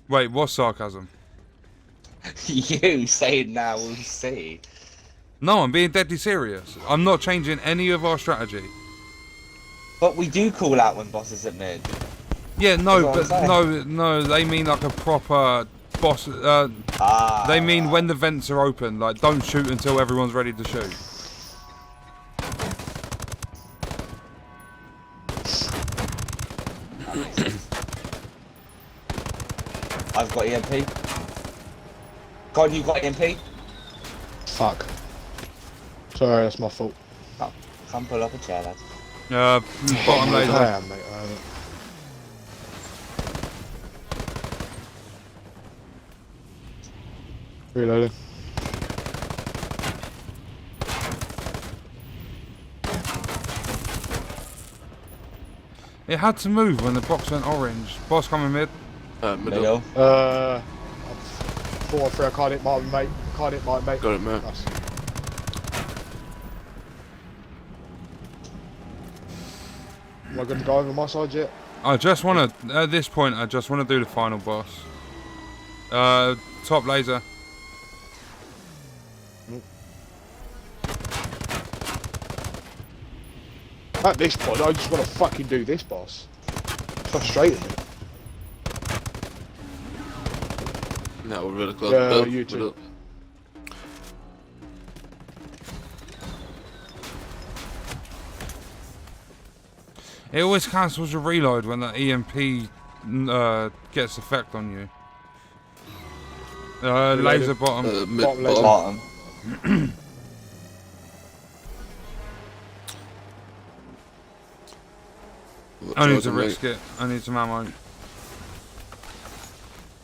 Wait, what's sarcasm? You saying now we'll see. No, I'm being deadly serious. I'm not changing any of our strategy. But we do call out when bosses at mid. Yeah, no, That's but what I'm no, they mean like a proper boss. They mean when the vents are open, like don't shoot until everyone's ready to shoot. I've got EMP. God, you got EMP? Fuck. Sorry, that's my fault. Oh, come pull up a chair, lad. Bottom I laser. am, mate. Reloading. It had to move when the box went orange. Boss coming mid. Middle. 4-3, I can't hit my mate. Can't hit my mate. Got it, mate. Nice. Am I going to go over my side yet? I just want to, at this point, I just want to do the final boss. Top laser. At this point, I just want to fucking do this boss. It's frustrating me. No, we're really close. Yeah, Build, you too. build. It always cancels your reload when that EMP gets effect on you. Laser bottom. Mid, Bottom laser. Bottom. I need to risk it. I need some ammo.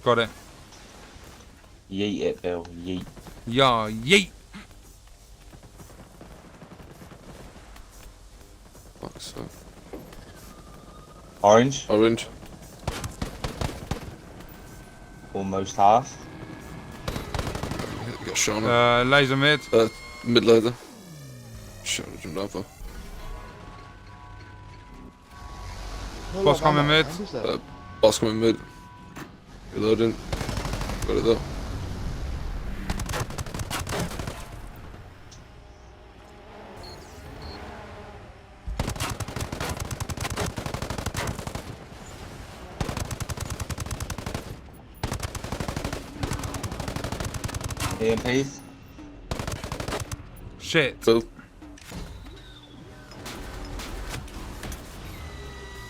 Got it. Yeet it, Bill. Yeet. Yeah, yeet. Fuck, so. Orange. Orange. Almost half. Got shot on. Laser mid. Mid laser. Shit, I jumped out though. Boss coming mid. Boss coming mid. Reloading. Got it though. EMPs. Shit. Build.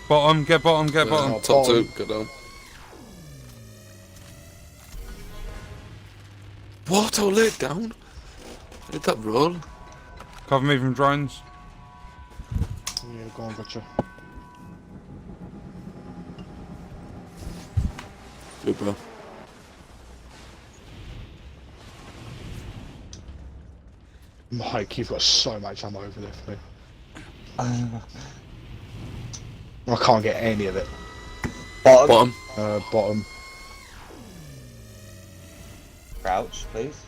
Bottom, get bottom, get bottom. Top bottom. 2, go down. What? I laid down? Did that roll? Cover me from drones. Yeah, go on, gotcha. Good, bro. Mike, you've got so much ammo over there for me. I can't get any of it. Bottom. Bottom. Bottom. Crouch, please.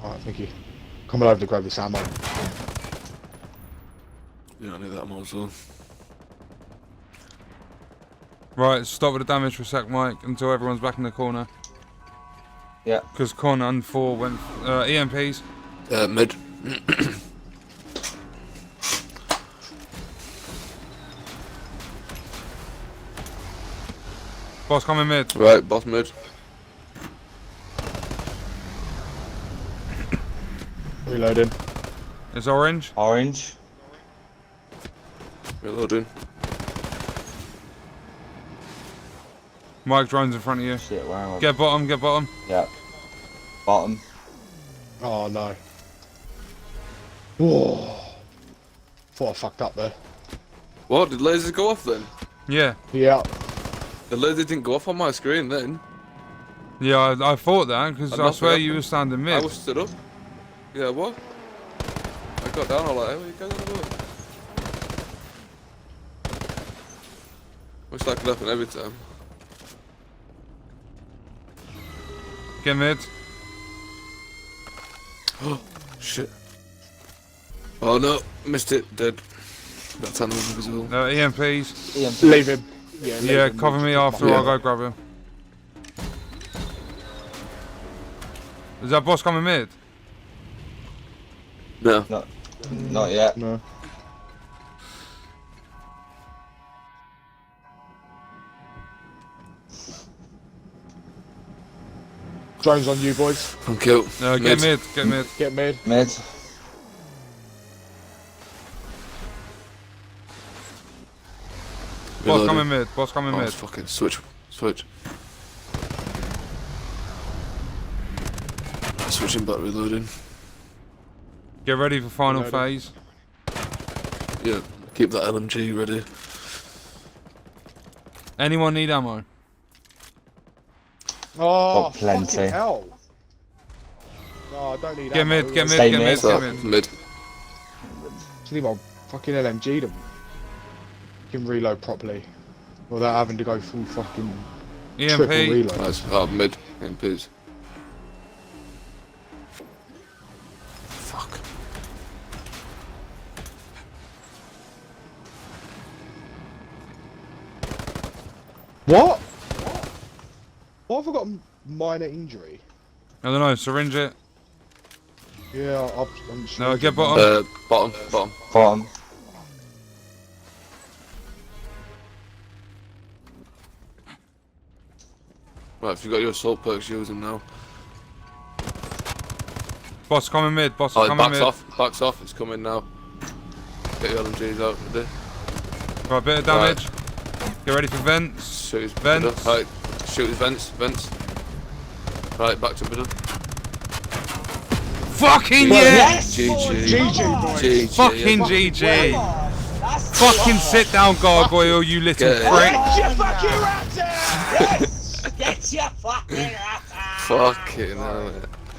Alright, thank you. Coming over to grab this ammo. Yeah, I need that more as well. Right, stop with the damage for a sec, Mike, until everyone's back in the corner. Yeah. Because corner and 4 went EMPs. Mid. Boss coming mid. Right, boss mid. Reloading. It's orange. Orange. Reloading. Mike drones in front of you. Shit, where am I? Get bottom, get bottom. Yeah. Bottom. Oh no. Whoa. Thought I fucked up there. What? Did lasers go off then? Yeah. Yeah. The laser didn't go off on my screen then. Yeah, I thought that, because I swear you were standing I mid. was stood up. Yeah, what? I got down, I was like, hey, what are you guys on about? Wish that could happen every time. Get mid. Oh, shit. Oh no, missed it, dead. That's another as well. EMPs. EMP. Leave him. Yeah, cover me after Yeah. I'll go grab him. Is that boss coming mid? No. Not yet. No. Drones on you, boys. I'm killed. Get mid, get mid. Get mid. Mid. Boss coming mid, boss coming Oh, mid. it's fucking switch. Switching back, reloading. Get ready for final Reloading. phase. Yeah, keep that LMG ready. Anyone need ammo? Oh, Got plenty. fucking hell. No, I don't need Get ammo. mid, get mid, Stay get mid. mid, So, get mid. mid. Just need my fucking LMG to can reload properly without having to go full fucking triple EMP. reload. Nice. Oh, mid. MPs. Fuck. What? What have I got? A minor injury. I don't know, syringe it. Yeah, I'm sure. No, get bottom. Bottom. Bottom. Right, if you got your assault perks, use them now. Boss coming mid, boss Oh, it coming backs mid. backs off, it's coming now. Get your LMGs out, ready? Right, bit of damage. Get ready for vents. Shoot his Vents. middle. Right, shoot his vents. Right, back to middle. Fucking Yes! yeah! GG, boys. GG. Fucking GG! Fucking sit down, Gargoyle, you little Get it. prick! Get your fucking rat Yes! Get your fucking rat out! Fucking hell.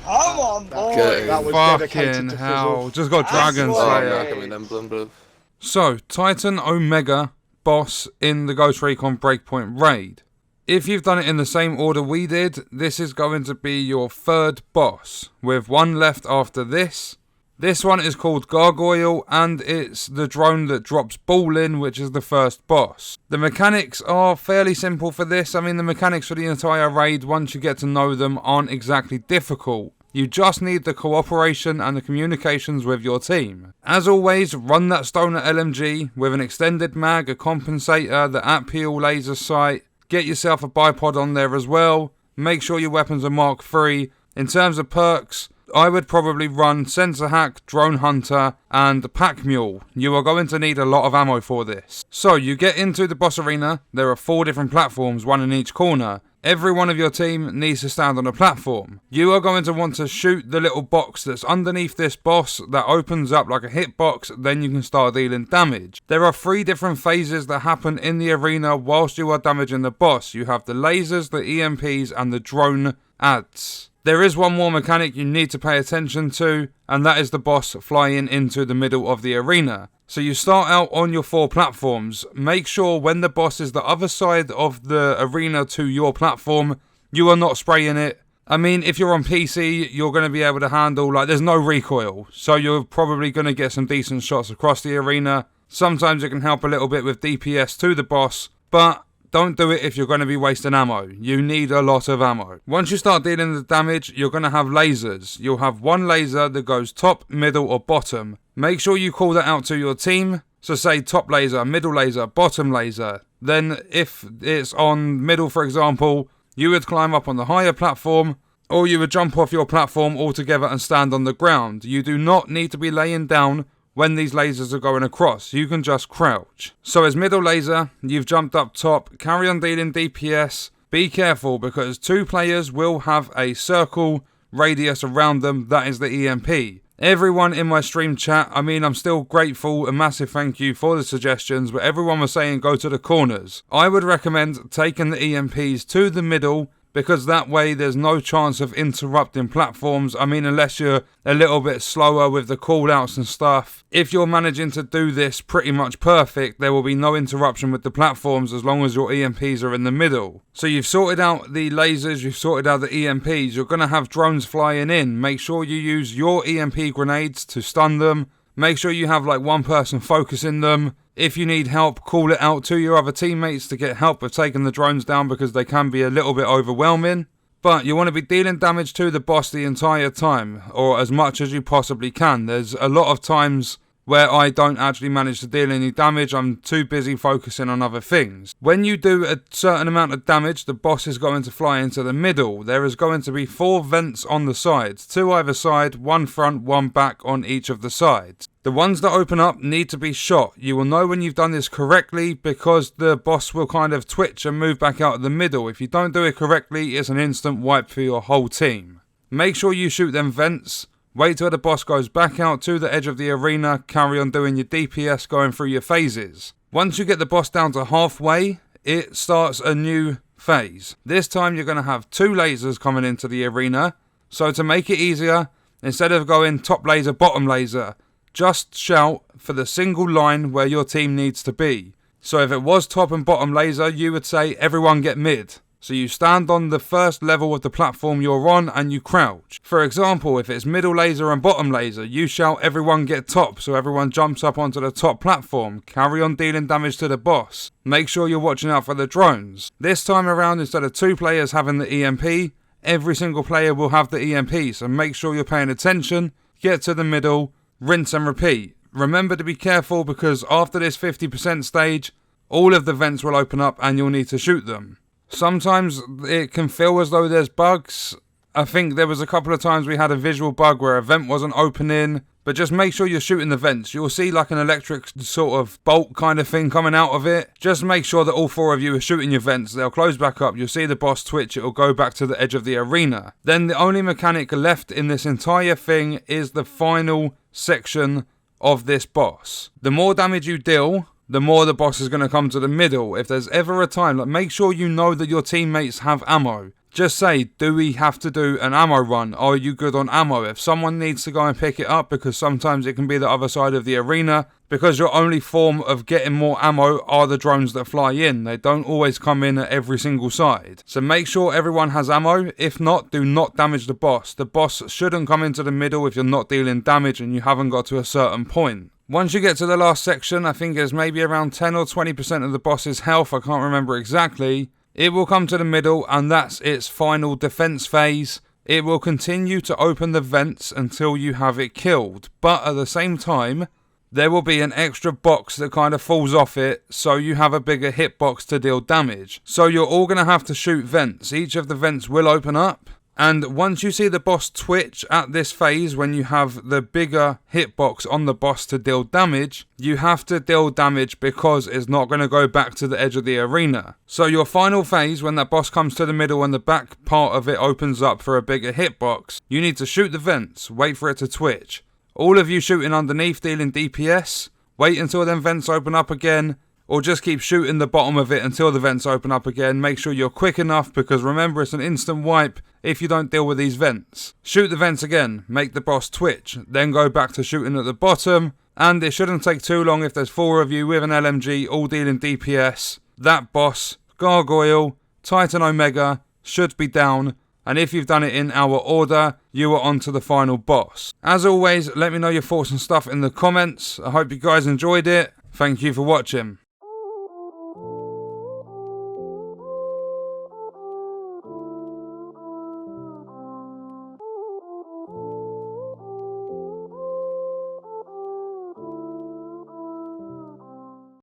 Come on, boy! Get it. That was dedicated Fucking to hell. Fizzle. Just got Dragon That's Oh, what- Slayer. yeah, give me an emblem, bro. So, Titan Omega boss in the Ghost Recon Breakpoint raid. If you've done it in the same order we did, this is going to be your third boss, with one left after this. This one is called Gargoyle, and it's the drone that drops ball in, which is the first boss. The mechanics are fairly simple for this. I mean, the mechanics for the entire raid, once you get to know them, aren't exactly difficult. You just need the cooperation and the communications with your team. As always, run that stoner LMG with an extended mag, a compensator, the at-peel laser sight. Get yourself a bipod on there as well. Make sure your weapons are Mark III. In terms of perks, I would probably run Sensor Hack, Drone Hunter, and Pack Mule. You are going to need a lot of ammo for this. So, you get into the boss arena. There are 4 different platforms, one in each corner. Every one of your team needs to stand on a platform. You are going to want to shoot the little box that's underneath this boss that opens up like a hitbox, then you can start dealing damage. There are 3 different phases that happen in the arena whilst you are damaging the boss. You have the lasers, the EMPs, and the drone ads. There is one more mechanic you need to pay attention to, and that is the boss flying into the middle of the arena. So you start out on your 4 platforms. Make sure when the boss is the other side of the arena to your platform, you are not spraying it. I mean, if you're on PC, you're going to be able to handle, like, there's no recoil. So you're probably going to get some decent shots across the arena. Sometimes it can help a little bit with DPS to the boss, but don't do it if you're going to be wasting ammo. You need a lot of ammo. Once you start dealing the damage, you're going to have lasers. You'll have one laser that goes top, middle, or bottom. Make sure you call that out to your team. So say top laser, middle laser, bottom laser. Then if it's on middle, for example, you would climb up on the higher platform, or you would jump off your platform altogether and stand on the ground. You do not need to be laying down when these lasers are going across. You can just crouch. So as middle laser, you've jumped up top, carry on dealing DPS. Be careful because 2 players will have a circle radius around them. That is the EMP. Everyone in my stream chat, I mean, I'm still grateful, a massive thank you for the suggestions, but everyone was saying go to the corners. I would recommend taking the EMPs to the middle, because that way there's no chance of interrupting platforms. I mean, unless you're a little bit slower with the callouts and stuff. If you're managing to do this pretty much perfect, there will be no interruption with the platforms as long as your EMPs are in the middle. So you've sorted out the lasers, you've sorted out the EMPs, you're going to have drones flying in. Make sure you use your EMP grenades to stun them. Make sure you have like one person focusing them. If you need help, call it out to your other teammates to get help with taking the drones down, because they can be a little bit overwhelming. But you want to be dealing damage to the boss the entire time, or as much as you possibly can. There's a lot of times where I don't actually manage to deal any damage. I'm too busy focusing on other things. When you do a certain amount of damage, the boss is going to fly into the middle. There is going to be 4 vents on the sides, 2 either side, 1 front, 1 back on each of the sides. The ones that open up need to be shot. You will know when you've done this correctly because the boss will kind of twitch and move back out of the middle. If you don't do it correctly, it's an instant wipe for your whole team. Make sure you shoot them vents. Wait till the boss goes back out to the edge of the arena. Carry on doing your DPS, going through your phases. Once you get the boss down to halfway, it starts a new phase. This time you're going to have 2 lasers coming into the arena. So to make it easier, instead of going top laser, bottom laser, just shout for the single line where your team needs to be. So if it was top and bottom laser, you would say everyone get mid. So you stand on the first level of the platform you're on and you crouch. For example, if it's middle laser and bottom laser, you shout everyone get top, so everyone jumps up onto the top platform. Carry on dealing damage to the boss. Make sure you're watching out for the drones. This time around, instead of 2 players having the EMP, every single player will have the EMP, so make sure you're paying attention. Get to the middle, rinse and repeat. Remember to be careful, because after this 50% stage, all of the vents will open up and you'll need to shoot them. Sometimes it can feel as though there's bugs. I think there was a couple of times we had a visual bug where a vent wasn't opening, but just make sure you're shooting the vents. You'll see like an electric sort of bolt kind of thing coming out of it. Just make sure that all 4 of you are shooting your vents. They'll close back up. You'll see the boss twitch. It'll go back to the edge of the arena. Then the only mechanic left in this entire thing is the final section of this boss. The more damage you deal, the more the boss is going to come to the middle. If there's ever a time, like, make sure you know that your teammates have ammo. Just say, do we have to do an ammo run? Are you good on ammo? If someone needs to go and pick it up, because sometimes it can be the other side of the arena, because your only form of getting more ammo are the drones that fly in. They don't always come in at every single side. So make sure everyone has ammo. If not, do not damage the boss. The boss shouldn't come into the middle if you're not dealing damage and you haven't got to a certain point. Once you get to the last section, I think it's maybe around 10 or 20% of the boss's health, I can't remember exactly. It will come to the middle and that's its final defense phase. It will continue to open the vents until you have it killed, but at the same time, there will be an extra box that kind of falls off it, so you have a bigger hitbox to deal damage. So you're all going to have to shoot vents. Each of the vents will open up. And once you see the boss twitch at this phase, when you have the bigger hitbox on the boss to deal damage, you have to deal damage because it's not going to go back to the edge of the arena. So your final phase, when that boss comes to the middle and the back part of it opens up for a bigger hitbox, you need to shoot the vents, wait for it to twitch. All of you shooting underneath dealing DPS, wait until them vents open up again, or just keep shooting the bottom of it until the vents open up again. Make sure you're quick enough, because remember, it's an instant wipe if you don't deal with these vents. Shoot the vents again, make the boss twitch, then go back to shooting at the bottom, and it shouldn't take too long if there's 4 of you with an LMG all dealing DPS. That boss, Gargoyle, Titan Omega, should be down, and if you've done it in our order, you are on to the final boss. As always, let me know your thoughts and stuff in the comments. I hope you guys enjoyed it. Thank you for watching.